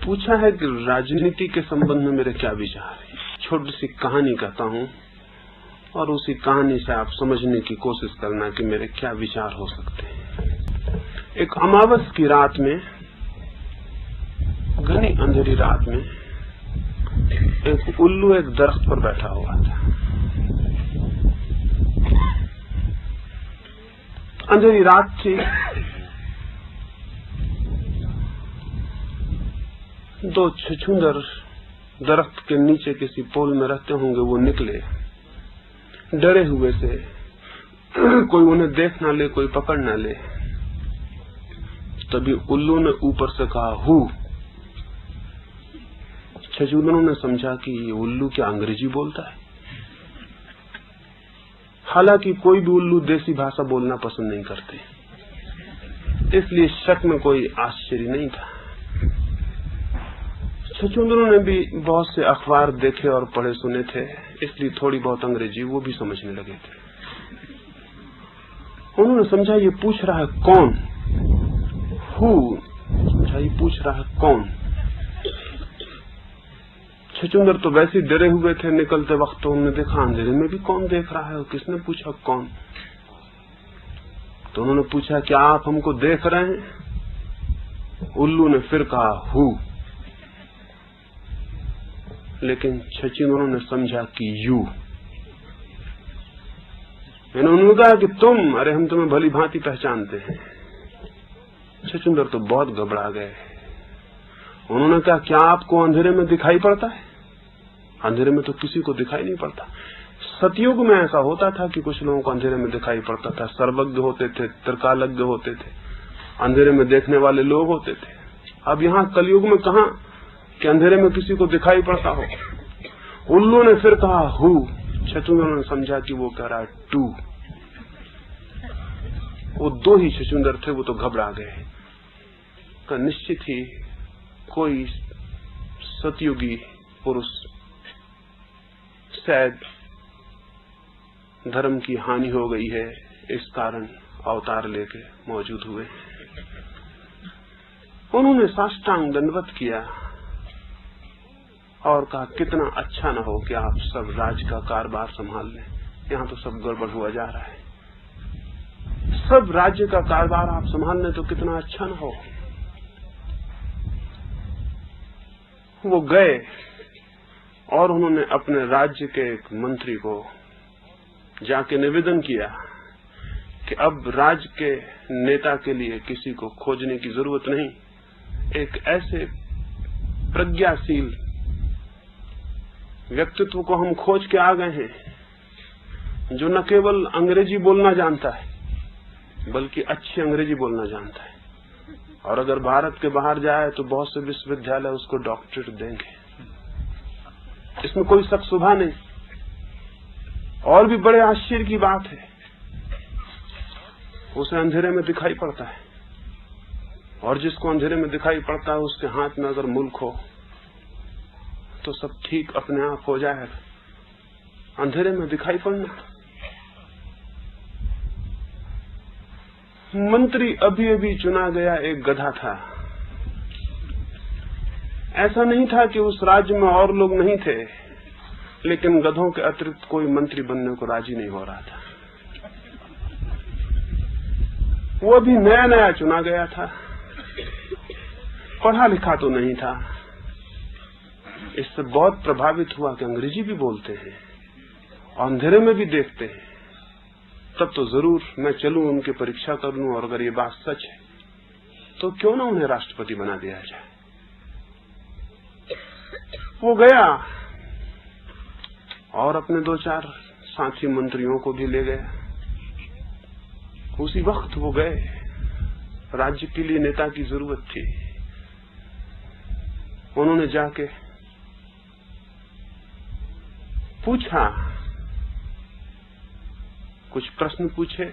पूछा है कि राजनीति के संबंध में मेरे क्या विचार हैं। छोटी सी कहानी कहता हूँ और उसी कहानी से आप समझने की कोशिश करना कि मेरे क्या विचार हो सकते हैं। एक अमावस की रात में, घनी अंधेरी रात में, एक उल्लू एक दरख्त पर बैठा हुआ था। अंधेरी रात थी। दो छछूंदर दरख्त के नीचे किसी पोल में रहते होंगे, वो निकले डरे हुए से, कोई उन्हें देख ना ले, कोई पकड़ ना ले। तभी उल्लू ने ऊपर से कहा, हु। छछूंदरों ने समझा कि ये उल्लू क्या अंग्रेजी बोलता है। हालांकि कोई भी उल्लू देसी भाषा बोलना पसंद नहीं करते, इसलिए शक में कोई आश्चर्य नहीं था। छछूंदरों ने भी बहुत से अखबार देखे और पढ़े सुने थे, इसलिए थोड़ी बहुत अंग्रेजी वो भी समझने लगे थे। उन्होंने समझा ये पूछ रहा है कौन, हु। समझा ये पूछ रहा है कौन। छछूंदर तो वैसे ही डरे हुए थे। निकलते वक्त तो उन्होंने देखा अंधेरे में भी कौन देख रहा है और किसने पूछा कौन। तो उन्होंने पूछा क्या आप हमको देख रहे हैं। उल्लू ने फिर कहा हु। लेकिन छछूंदरों ने समझा कि यू। उन्होंने कहा कि तुम, अरे हम तुम्हें भली भांति पहचानते हैं। छछूंदर तो बहुत घबरा गए। उन्होंने कहा क्या आपको अंधेरे में दिखाई पड़ता है। अंधेरे में तो किसी को दिखाई नहीं पड़ता। सतयुग में ऐसा होता था कि कुछ लोगों को अंधेरे में दिखाई पड़ता था। सर्वज्ञ होते थे, त्रिकालज्ञ होते थे, अंधेरे में देखने वाले लोग होते थे। अब यहाँ कलयुग में कहा कि अंधेरे में किसी को दिखाई पड़ता हो। उल्लू ने फिर कहा हु। छछूंदरों ने समझा कि वो कह रहा है टू। वो दो ही छछूंदर थे, वो तो घबरा गए। का निश्चित ही कोई सतयुगी पुरुष शायद धर्म की हानि हो गई है, इस कारण अवतार लेके मौजूद हुए। उन्होंने साष्टांग दंडवत किया और कहा कितना अच्छा न हो कि आप सब राज का कारभार संभाल लें। यहाँ तो सब गड़बड़ हुआ जा रहा है। सब राज्य का कारभार आप संभाल लें तो कितना अच्छा न हो। वो गए और उन्होंने अपने राज्य के एक मंत्री को जाके निवेदन किया कि अब राज्य के नेता के लिए किसी को खोजने की जरूरत नहीं। एक ऐसे प्रज्ञाशील व्यक्तित्व को हम खोज के आ गए हैं जो न केवल अंग्रेजी बोलना जानता है बल्कि अच्छी अंग्रेजी बोलना जानता है। और अगर भारत के बाहर जाए तो बहुत से विश्वविद्यालय उसको डॉक्टरेट देंगे, इसमें कोई शक शुबा नहीं। और भी बड़े आश्चर्य की बात है, उसे अंधेरे में दिखाई पड़ता है, और जिसको अंधेरे में दिखाई पड़ता है उसके हाथ में अगर मुल्क हो तो सब ठीक अपने आप हो जाएगा। अंधेरे में दिखाई पड़ना। मंत्री अभी अभी चुना गया एक गधा था। ऐसा नहीं था कि उस राज्य में और लोग नहीं थे, लेकिन गधों के अतिरिक्त कोई मंत्री बनने को राजी नहीं हो रहा था। वो अभी नया नया चुना गया था, पढ़ा लिखा तो नहीं था। इससे बहुत प्रभावित हुआ कि अंग्रेजी भी बोलते हैं और अंधेरे में भी देखते हैं, तब तो जरूर मैं चलूं, उनकी परीक्षा कर लूं, और अगर ये बात सच है तो क्यों ना उन्हें राष्ट्रपति बना दिया जाए। वो गया और अपने दो चार साथी मंत्रियों को भी ले गया। उसी वक्त वो गए, राज्य के लिए नेता की जरूरत थी। उन्होंने जाके पूछा, कुछ प्रश्न पूछे,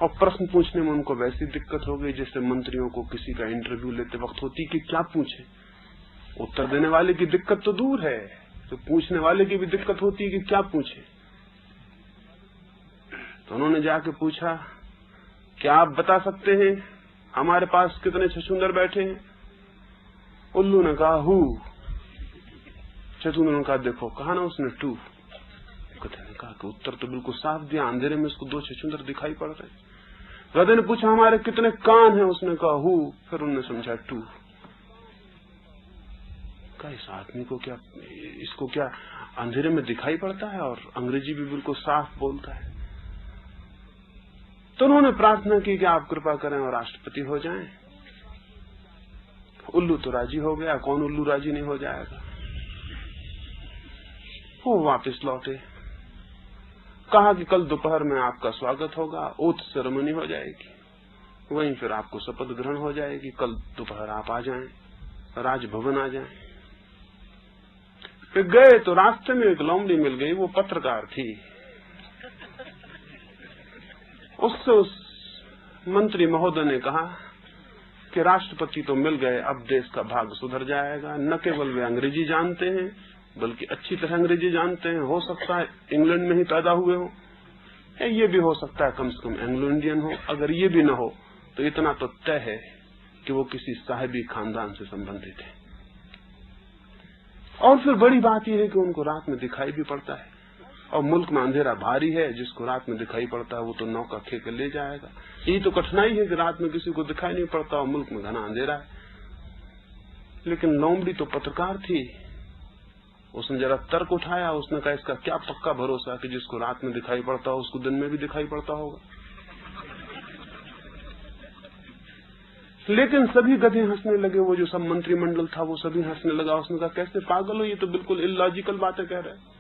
और प्रश्न पूछने में उनको वैसी दिक्कत हो गई जैसे मंत्रियों को किसी का इंटरव्यू लेते वक्त होती कि क्या पूछे। उत्तर देने वाले की दिक्कत तो दूर है, तो पूछने वाले की भी दिक्कत होती है कि क्या पूछे। तो उन्होंने जाके पूछा, क्या आप बता सकते हैं हमारे पास कितने छछूंदर बैठे हैं। उल्लू ने कहा हु। चतुंद्र ने कहा देखो, कहा ना उसने टू। गधे ने कहा कि उत्तर तो बिल्कुल साफ दिया, अंधेरे में उसको 2 छछूंदर दिखाई पड़ रहे। गधे ने पूछा हमारे कितने कान हैं? उसने कहा हु। फिर उन्होंने समझा टू। कहा इस आदमी को क्या, इसको क्या अंधेरे में दिखाई पड़ता है और अंग्रेजी भी बिल्कुल साफ बोलता है। तो उन्होंने प्रार्थना की कि आप कृपा करें और राष्ट्रपति हो जाएं। उल्लू तो राजी हो गया, कौन उल्लू राजी नहीं हो जाएगा। वो वापस लौटे, कहा कि कल दोपहर में आपका स्वागत होगा, ओथ सेरेमनी हो जाएगी, वहीं फिर आपको शपथ ग्रहण हो जाएगी। कल दोपहर आप आ जाएं, राजभवन आ जाएं। फिर गए तो रास्ते में एक लोमड़ी मिल गई, वो पत्रकार थी। उससे उस मंत्री महोदय ने कहा कि राष्ट्रपति तो मिल गए, अब देश का भाग सुधर जाएगा। न केवल वे अंग्रेजी जानते हैं बल्कि अच्छी तरह अंग्रेजी जानते हैं, हो सकता है इंग्लैंड में ही पैदा हुए हो, ये भी हो सकता है कम से कम एंग्लो इंडियन हो। अगर ये भी न हो तो इतना तो तय है कि वो किसी साहिबी खानदान से संबंधित है। और फिर बड़ी बात यह है कि उनको रात में दिखाई भी पड़ता है, और मुल्क में अंधेरा भारी है, जिसको रात में दिखाई पड़ता है वो तो नौका खेके ले जाएगा। यही तो कठिनाई है कि रात में किसी को दिखाई नहीं पड़ता और मुल्क में घना अंधेरा है। लेकिन लोमड़ी तो पत्रकार थी, उसने जरा तर्क उठाया। उसने कहा इसका क्या पक्का भरोसा कि जिसको रात में दिखाई पड़ता हो उसको दिन में भी दिखाई पड़ता होगा। लेकिन सभी गधे हंसने लगे, वो जो सब मंत्रिमंडल था वो सभी हंसने लगा। उसने कहा कैसे पागल हो, ये तो बिल्कुल इलॉजिकल बातें कह रहे हैं।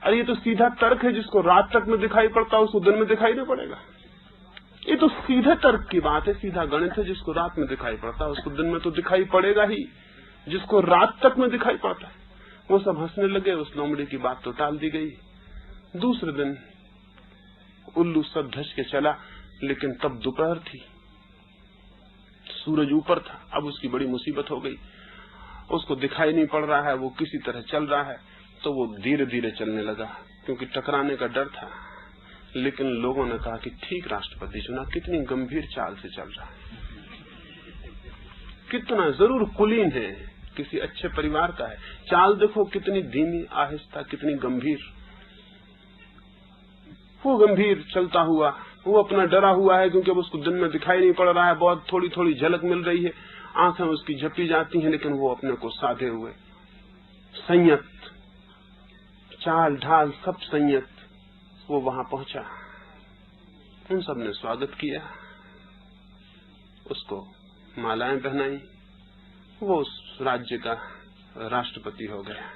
अरे ये तो सीधा तर्क है, जिसको रात तक में दिखाई पड़ता है उसको दिन में दिखाई नहीं पड़ेगा। ये तो सीधे तर्क की बात है, सीधा गणित है। जिसको रात में दिखाई पड़ता है उसको दिन में तो दिखाई पड़ेगा ही, जिसको रात तक में दिखाई पड़ता है। वो सब हंसने लगे, उस लोमड़ी की बात तो टाल दी गई। दूसरे दिन उल्लू सब धस के चला, लेकिन तब दोपहर थी, सूरज ऊपर था। अब उसकी बड़ी मुसीबत हो गई, उसको दिखाई नहीं पड़ रहा है, वो किसी तरह चल रहा है। तो वो धीरे धीरे चलने लगा क्योंकि टकराने का डर था। लेकिन लोगों ने कहा कि ठीक राष्ट्रपति चुना, कितनी गंभीर चाल से चल रहा है, कितना जरूर कुलीन है, किसी अच्छे परिवार का है। चाल देखो कितनी धीमी, आहिस्ता, कितनी गंभीर। वो गंभीर चलता हुआ, वो अपना डरा हुआ है क्योंकि अब उसको दिन में दिखाई नहीं पड़ रहा है, बहुत थोड़ी थोड़ी झलक मिल रही है, आंखें उसकी झपटी जाती हैं, लेकिन वो अपने को साधे हुए, संयत, चाल ढाल सब संयत, वो वहां पहुंचा। उन सब ने स्वागत किया, उसको मालाएं पहनाई, वो उस राज्य का राष्ट्रपति हो गया।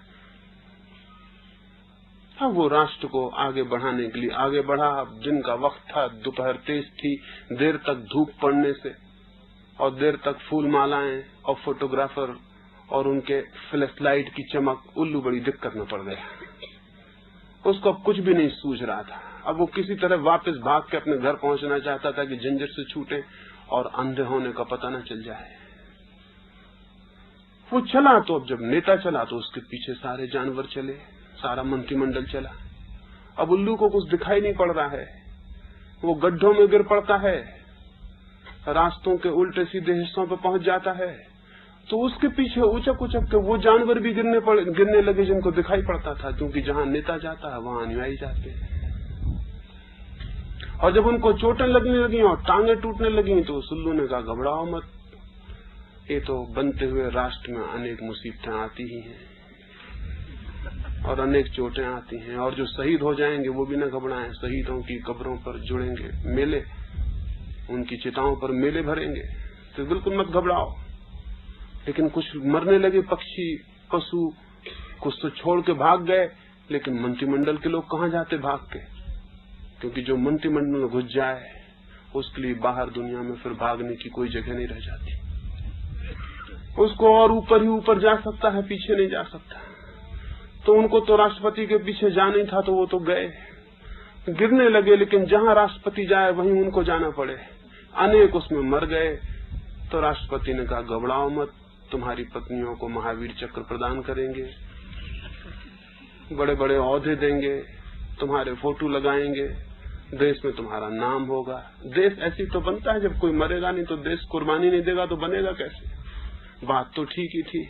अब वो राष्ट्र को आगे बढ़ाने के लिए आगे बढ़ा। अब दिन का वक्त था, दोपहर तेज थी, देर तक धूप पड़ने से और देर तक फूल मालाएं और फोटोग्राफर और उनके फ्लैश लाइट की चमक, उल्लू बड़ी दिक्कत में पड़ गया। उसको अब कुछ भी नहीं सूझ रहा था। अब वो किसी तरह वापस भाग के अपने घर पहुंचना चाहता था कि झंझट से छूटे और अंधे होने का पता न चल जाए। वो चला तो अब जब नेता चला तो उसके पीछे सारे जानवर चले, सारा मंत्रिमंडल चला। अब उल्लू को कुछ दिखाई नहीं पड़ रहा है, वो गड्ढों में गिर पड़ता है, रास्तों के उल्टे सीधे हिस्सों पर पहुंच जाता है। तो उसके पीछे उचक उचक के वो जानवर भी गिरने लगे जिनको दिखाई पड़ता था, क्योंकि जहां नेता जाता है वहां अनुयायी जाते हैं। और जब उनको चोटें लगने लगी और टांगे टूटने लगी तो उल्लू ने कहा घबराओ मत, ये तो बनते हुए राष्ट्र में अनेक मुसीबतें आती ही हैं और अनेक चोटें आती हैं, और जो शहीद हो जाएंगे वो भी न घबराएं। शहीदों की कब्रों पर जुड़ेंगे मेले, उनकी चिताओं पर मेले भरेंगे, तो बिल्कुल मत घबराओ। लेकिन कुछ मरने लगे पक्षी पशु, कुछ तो छोड़ के भाग गए, लेकिन मंत्रिमंडल के लोग कहां जाते भाग के, क्योंकि जो मंत्रिमंडल में घुस जाए उसके लिए बाहर दुनिया में फिर भागने की कोई जगह नहीं रह जाती। उसको और ऊपर ही ऊपर जा सकता है, पीछे नहीं जा सकता। तो उनको तो राष्ट्रपति के पीछे जाना ही था, तो वो तो गए, गिरने लगे, लेकिन जहां राष्ट्रपति जाए वहीं उनको जाना पड़े। अनेक उसमें मर गए। तो राष्ट्रपति ने कहा घबराओ मत, तुम्हारी पत्नियों को महावीर चक्र प्रदान करेंगे, बड़े बड़े ओहदे देंगे, तुम्हारे फोटो लगाएंगे, देश में तुम्हारा नाम होगा। देश ऐसी तो बनता है, जब कोई मरेगा नहीं तो देश कुर्बानी नहीं देगा तो बनेगा कैसे। बात तो ठीक ही थी।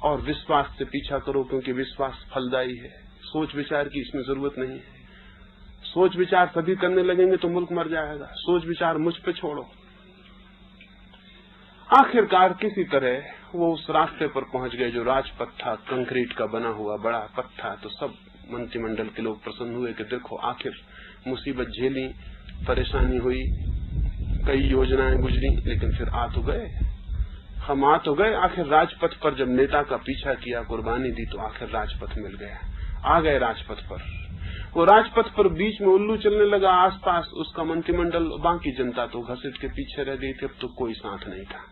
और विश्वास से पीछा करो, क्योंकि विश्वास फलदायी है। सोच विचार की इसमें जरूरत नहीं है। सोच विचार सभी करने लगेंगे तो मुल्क मर जाएगा। सोच विचार मुझ पे छोड़ो। आखिरकार किसी तरह वो उस रास्ते पर पहुंच गए जो राजपथ था, कंक्रीट का बना हुआ बड़ा पथ था। तो सब मंत्रिमंडल के लोग प्रसन्न हुए कि देखो आखिर मुसीबत झेली, परेशानी हुई, कई योजनाएं गुजरी, लेकिन फिर आ तो गए, हम आ तो गए। आखिर राजपथ पर जब नेता का पीछा किया, कुर्बानी दी, तो आखिर राजपथ मिल गया। आ गए राजपथ पर। वो राजपथ पर बीच में उल्लू चलने लगा, आसपास उसका मंत्रिमंडल, बाकी जनता तो घसीट के पीछे रह गई थी। अब तो कोई साथ नहीं था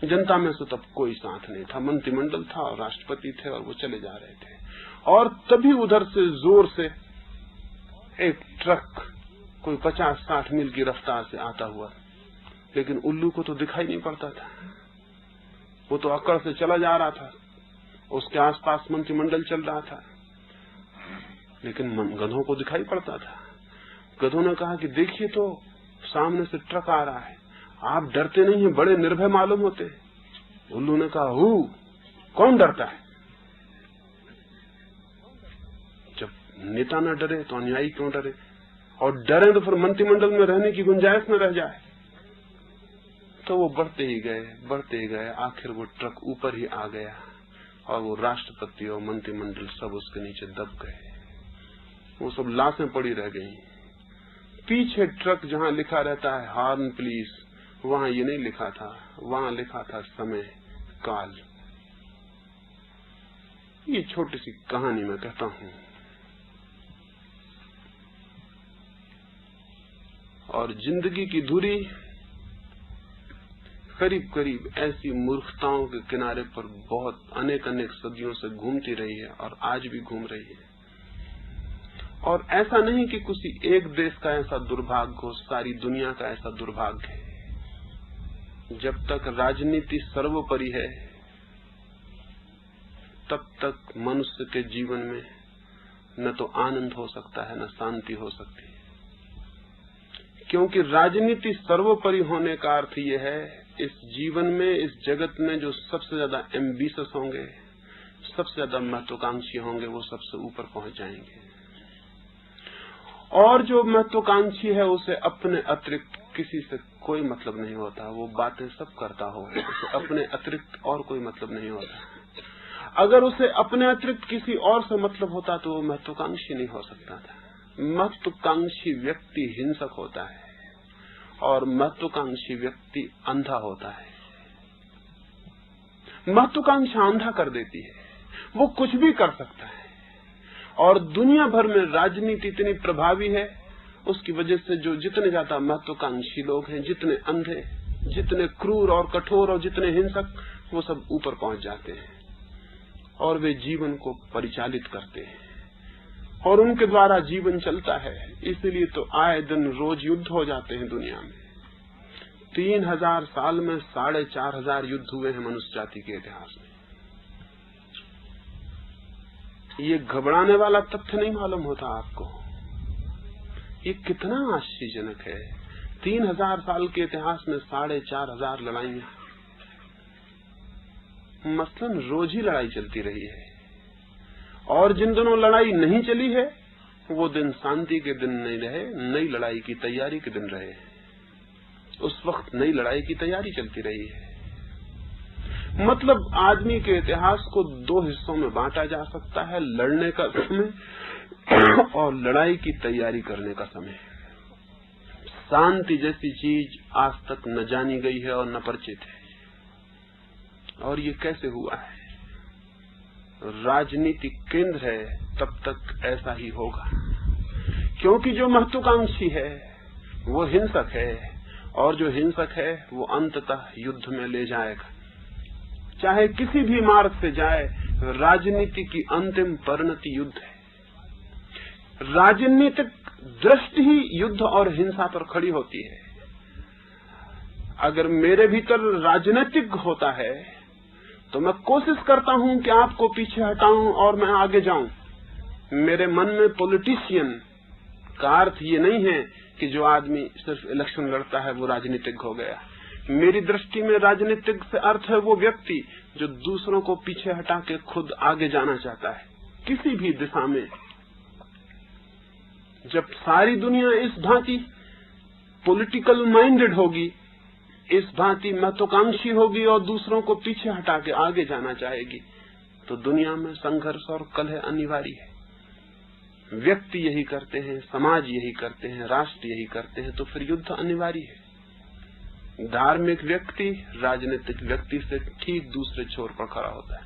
जनता में से, तब कोई साथ नहीं था। मंत्रिमंडल था और राष्ट्रपति थे और वो चले जा रहे थे। और तभी उधर से जोर से एक ट्रक कोई 50-60 मील की रफ्तार से आता हुआ, लेकिन उल्लू को तो दिखाई नहीं पड़ता था। वो तो अकड़ से चला जा रहा था। उसके आसपास मंत्रिमंडल चल रहा था, लेकिन गधों को दिखाई पड़ता था। गधों ने कहा कि देखिए तो सामने से ट्रक आ रहा है, आप डरते नहीं हैं, बड़े निर्भय मालूम होते। उल्लू ने कहा, कौन डरता है? जब नेता न डरे तो अनुयायी क्यों डरे? और डरे तो फिर मंत्रिमंडल में रहने की गुंजाइश न रह जाए। तो वो बढ़ते ही गए, आखिर वो ट्रक ऊपर ही आ गया और वो राष्ट्रपति और मंत्रिमंडल सब उसके नीचे दब गए। वो सब लाशें पड़ी रह गई। पीछे ट्रक जहां लिखा रहता है हॉर्न प्लीज, वहां ये नहीं लिखा था, वहां लिखा था समय काल। ये छोटी सी कहानी मैं कहता हूं, और जिंदगी की धुरी करीब करीब ऐसी मूर्खताओं के किनारे पर बहुत अनेक सदियों से घूमती रही है और आज भी घूम रही है। और ऐसा नहीं कि किसी एक देश का ऐसा दुर्भाग्य हो, सारी दुनिया का ऐसा दुर्भाग्य है। जब तक राजनीति सर्वोपरि है, तब तक मनुष्य के जीवन में न तो आनंद हो सकता है, न शांति हो सकती है। क्योंकि राजनीति सर्वोपरि होने का अर्थ यह है, इस जीवन में, इस जगत में जो सबसे ज्यादा एम्बिशियस होंगे, सबसे ज्यादा महत्वाकांक्षी होंगे, वो सबसे ऊपर पहुंच जाएंगे। और जो महत्वाकांक्षी है, उसे अपने अतिरिक्त किसी से कोई मतलब नहीं होता। वो बातें सब करता हो, उसे अपने अतिरिक्त और कोई मतलब नहीं होता। अगर उसे अपने अतिरिक्त किसी और से मतलब होता तो वो महत्वाकांक्षी नहीं हो सकता था। महत्वाकांक्षी व्यक्ति हिंसक होता है और महत्वाकांक्षी व्यक्ति अंधा होता है। महत्वाकांक्षा अंधा कर देती है, वो कुछ भी कर सकता है। और दुनिया भर में राजनीति इतनी प्रभावी है, उसकी वजह से जो जितने ज्यादा महत्वाकांक्षी लोग हैं, जितने अंधे, जितने क्रूर और कठोर और जितने हिंसक, वो सब ऊपर पहुंच जाते हैं और वे जीवन को परिचालित करते हैं और उनके द्वारा जीवन चलता है। इसलिए तो आए दिन रोज युद्ध हो जाते हैं दुनिया में। 3000 साल में 4500 युद्ध हुए हैं मनुष्य जाति के इतिहास में। ये घबराने वाला तथ्य नहीं मालूम होता आपको? ये कितना आश्चर्यजनक है। 3000 साल के इतिहास में 4500 लड़ाइयां, मसलन रोज ही लड़ाई चलती रही है। और जिन दिनों लड़ाई नहीं चली है, वो दिन शांति के दिन नहीं रहे, नई लड़ाई की तैयारी के दिन रहे। उस वक्त नई लड़ाई की तैयारी चलती रही है। मतलब आदमी के इतिहास को 2 हिस्सों में बांटा जा सकता है, लड़ने का समय और लड़ाई की तैयारी करने का समय। शांति जैसी चीज आज तक न जानी गई है और न परिचित है। और ये कैसे हुआ है? राजनीतिक केंद्र है, तब तक ऐसा ही होगा, क्योंकि जो महत्वाकांक्षी है वो हिंसक है, और जो हिंसक है वो अंततः युद्ध में ले जाएगा। चाहे किसी भी मार्ग से जाए, राजनीति की अंतिम परिणति युद्ध है। राजनीतिक दृष्टि ही युद्ध और हिंसा पर खड़ी होती है। अगर मेरे भीतर राजनीतिक होता है तो मैं कोशिश करता हूं कि आपको पीछे हटाऊं और मैं आगे जाऊं। मेरे मन में पॉलिटिशियन का अर्थ ये नहीं है कि जो आदमी सिर्फ इलेक्शन लड़ता है वो राजनीतिक हो गया। मेरी दृष्टि में राजनीतिक से अर्थ है वो व्यक्ति जो दूसरों को पीछे हटा के खुद आगे जाना चाहता है किसी भी दिशा में। जब सारी दुनिया इस भांति पॉलिटिकल माइंडेड होगी, इस भांति महत्वाकांक्षी होगी और दूसरों को पीछे हटा के आगे जाना चाहेगी, तो दुनिया में संघर्ष और कलह अनिवार्य है। व्यक्ति यही करते हैं, समाज यही करते हैं, राष्ट्र यही करते हैं, तो फिर युद्ध अनिवार्य है। धार्मिक व्यक्ति राजनीतिक व्यक्ति से ठीक दूसरे छोर पर खड़ा होता है।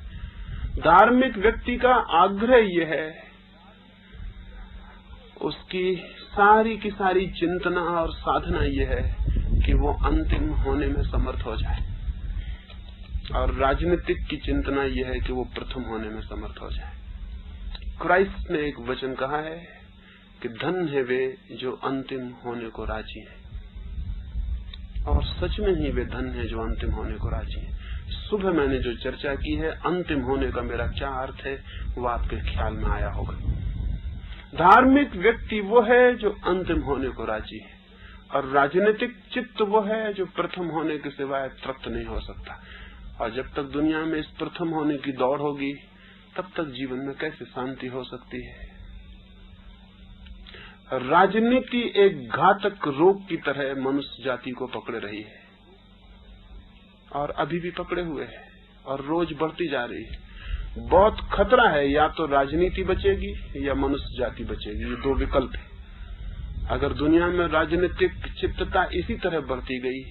धार्मिक व्यक्ति का आग्रह यह है, उसकी सारी की सारी चिंतना और साधना यह है कि वो अंतिम होने में समर्थ हो जाए, और राजनीतिक की चिंतना यह है कि वो प्रथम होने में समर्थ हो जाए। क्राइस्ट ने एक वचन कहा है कि धन है वे जो अंतिम होने को राजी हैं, और सच में ही वे धन है जो अंतिम होने को राजी हैं। सुबह मैंने जो चर्चा की है अंतिम होने का मेरा क्या अर्थ है, वो आपके ख्याल में आया होगा। धार्मिक व्यक्ति वो है जो अंतिम होने को राजी है, और राजनीतिक चित्त वो है जो प्रथम होने के सिवाय तृप्त नहीं हो सकता। और जब तक दुनिया में इस प्रथम होने की दौड़ होगी, तब तक जीवन में कैसे शांति हो सकती है। राजनीति एक घातक रोग की तरह मनुष्य जाति को पकड़े रही है, और अभी भी पकड़े हुए है, और रोज बढ़ती जा रही है। बहुत खतरा है, या तो राजनीति बचेगी या मनुष्य जाति बचेगी, ये दो विकल्प है। अगर दुनिया में राजनीतिक चित्तता इसी तरह बढ़ती गई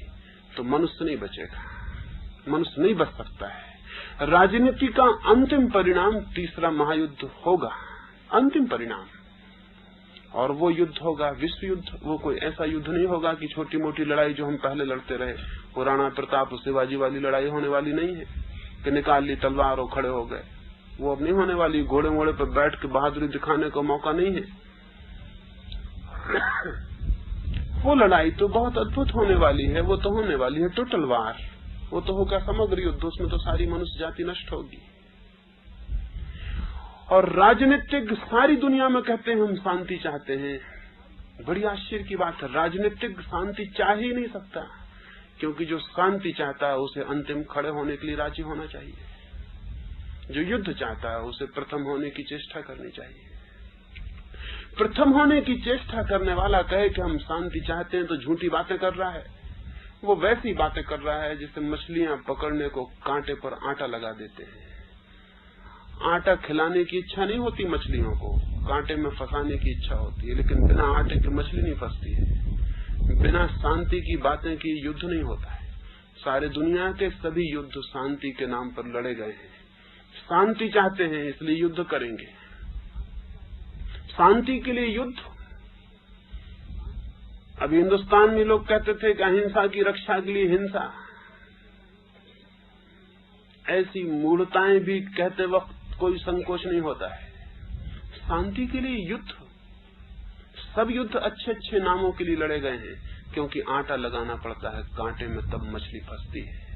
तो मनुष्य नहीं बचेगा, मनुष्य नहीं बच सकता है। राजनीति का अंतिम परिणाम तीसरा महायुद्ध होगा, अंतिम परिणाम, और वो युद्ध होगा विश्व युद्ध। वो कोई ऐसा युद्ध नहीं होगा कि छोटी मोटी लड़ाई जो हम पहले लड़ते रहे, वो राणा प्रताप और शिवाजी वाली लड़ाई होने वाली नहीं है कि निकाल ली तलवार और खड़े हो गए। वो अब नहीं होने वाली। घोड़े मोड़े पर बैठ के बहादुरी दिखाने का मौका नहीं है। वो लड़ाई तो बहुत अद्भुत होने वाली है, वो तो होने वाली है टोटल वार, वो तो होगा समग्र युद्ध, उसमें तो सारी मनुष्य जाति नष्ट होगी। और राजनीतिक सारी दुनिया में कहते हैं हम शांति चाहते हैं। बड़ी आश्चर्य की बात है, राजनीतिक शांति चाह ही नहीं सकता, क्योंकि जो शांति चाहता है उसे अंतिम खड़े होने के लिए राजी होना चाहिए। जो युद्ध चाहता है उसे प्रथम होने की चेष्टा करनी चाहिए। प्रथम होने की चेष्टा करने वाला कहे कि हम शांति चाहते हैं तो झूठी बातें कर रहा है। वो वैसी बातें कर रहा है जिसे मछलियां पकड़ने को कांटे पर आटा लगा देते हैं। आटा खिलाने की इच्छा नहीं होती मछलियों को, कांटे में फंसाने की इच्छा होती है, लेकिन बिना आटे के मछली नहीं फंसती है। बिना शांति की बातें की युद्ध नहीं होता है। सारे दुनिया के सभी युद्ध शांति के नाम पर लड़े गए हैं। शांति चाहते हैं इसलिए युद्ध करेंगे, शांति के लिए युद्ध। अभी हिंदुस्तान में लोग कहते थे कि अहिंसा की रक्षा के लिए हिंसा। ऐसी मूढ़ताएं भी कहते वक्त कोई संकोच नहीं होता है। शांति के लिए युद्ध। सब युद्ध अच्छे अच्छे नामों के लिए लड़े गए हैं, क्योंकि आटा लगाना पड़ता है कांटे में, तब मछली फंसती है।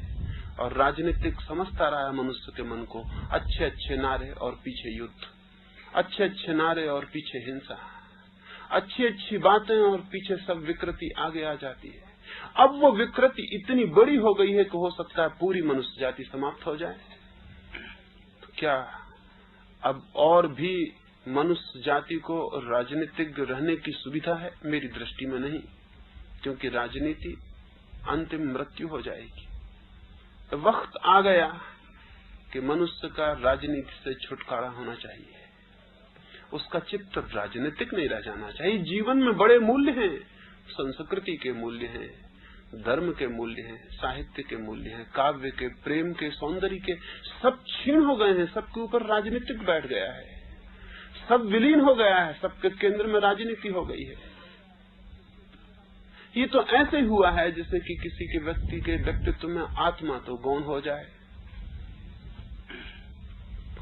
और राजनीतिक समझता रहा है मनुष्य के मन को, अच्छे अच्छे नारे और पीछे युद्ध, अच्छे अच्छे नारे और पीछे हिंसा, अच्छी अच्छी बातें और पीछे सब विकृति आगे आ जाती है। अब वो विकृति इतनी बड़ी हो गई है कि हो सकता है पूरी मनुष्य जाति समाप्त हो जाए। तो क्या अब और भी मनुष्य जाति को राजनीतिक रहने की सुविधा है? मेरी दृष्टि में नहीं, क्योंकि राजनीति अंतिम मृत्यु हो जाएगी। वक्त आ गया कि मनुष्य का राजनीति से छुटकारा होना चाहिए। उसका चित्त राजनीतिक नहीं रह जाना चाहिए। जीवन में बड़े मूल्य हैं, संस्कृति के मूल्य हैं, धर्म के मूल्य हैं, साहित्य के मूल्य हैं, काव्य के, प्रेम के, सौंदर्य के, सब छीन हो गए हैं। सबके ऊपर राजनीतिक बैठ गया है, सब विलीन हो गया है, सबके केंद्र में राजनीति हो गई है। ये तो ऐसे हुआ है जैसे कि किसी के व्यक्ति के व्यक्तित्व में आत्मा तो गौण हो जाए,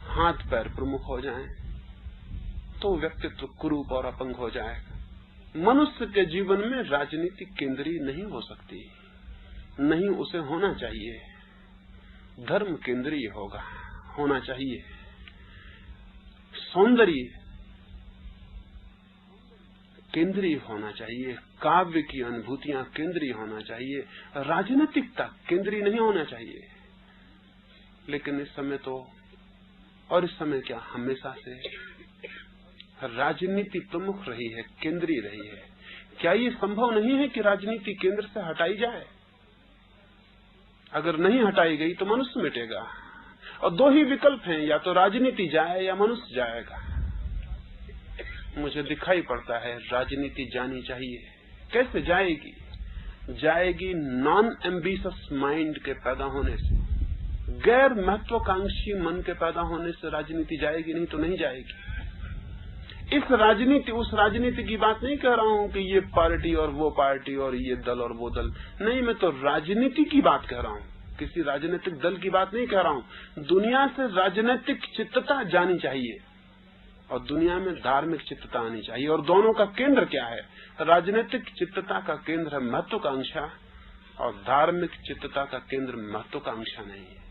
हाथ पैर प्रमुख हो जाएं, तो व्यक्तित्व कुरूप और अपंग हो जाएगा। मनुष्य के जीवन में राजनीति केंद्रीय नहीं हो सकती, नहीं उसे होना चाहिए। धर्म केंद्रीय होना चाहिए। सौंदर्य केंद्रीय होना चाहिए, काव्य की अनुभूतियां केंद्रीय होना चाहिए, राजनीतिकता केंद्रीय नहीं होना चाहिए। लेकिन इस समय तो, और इस समय क्या, हमेशा से राजनीति प्रमुख रही है, केंद्रीय रही है। क्या ये संभव नहीं है कि राजनीति केंद्र से हटाई जाए? अगर नहीं हटाई गई तो मनुष्य मिटेगा। और दो ही विकल्प हैं, या तो राजनीति जाए या मनुष्य जाएगा। मुझे दिखाई पड़ता है राजनीति जानी चाहिए। कैसे जाएगी? जाएगी नॉन एम्बिशियस माइंड के पैदा होने से, गैर महत्वाकांक्षी मन के पैदा होने से राजनीति जाएगी, नहीं तो नहीं जाएगी। इस राजनीति, उस राजनीति की बात नहीं कर रहा हूं कि ये पार्टी और वो पार्टी और ये दल और वो दल, नहीं, मैं तो राजनीति की बात कह रहा हूं, किसी राजनीतिक दल की बात नहीं कह रहा हूं। दुनिया से राजनीतिक चित्तता जानी चाहिए और दुनिया में धार्मिक चित्तता आनी चाहिए। और दोनों का केंद्र क्या है? राजनीतिक चित्तता का केंद्र है महत्वाकांक्षा और धार्मिक चित्तता का केंद्र महत्वाकांक्षा नहीं है।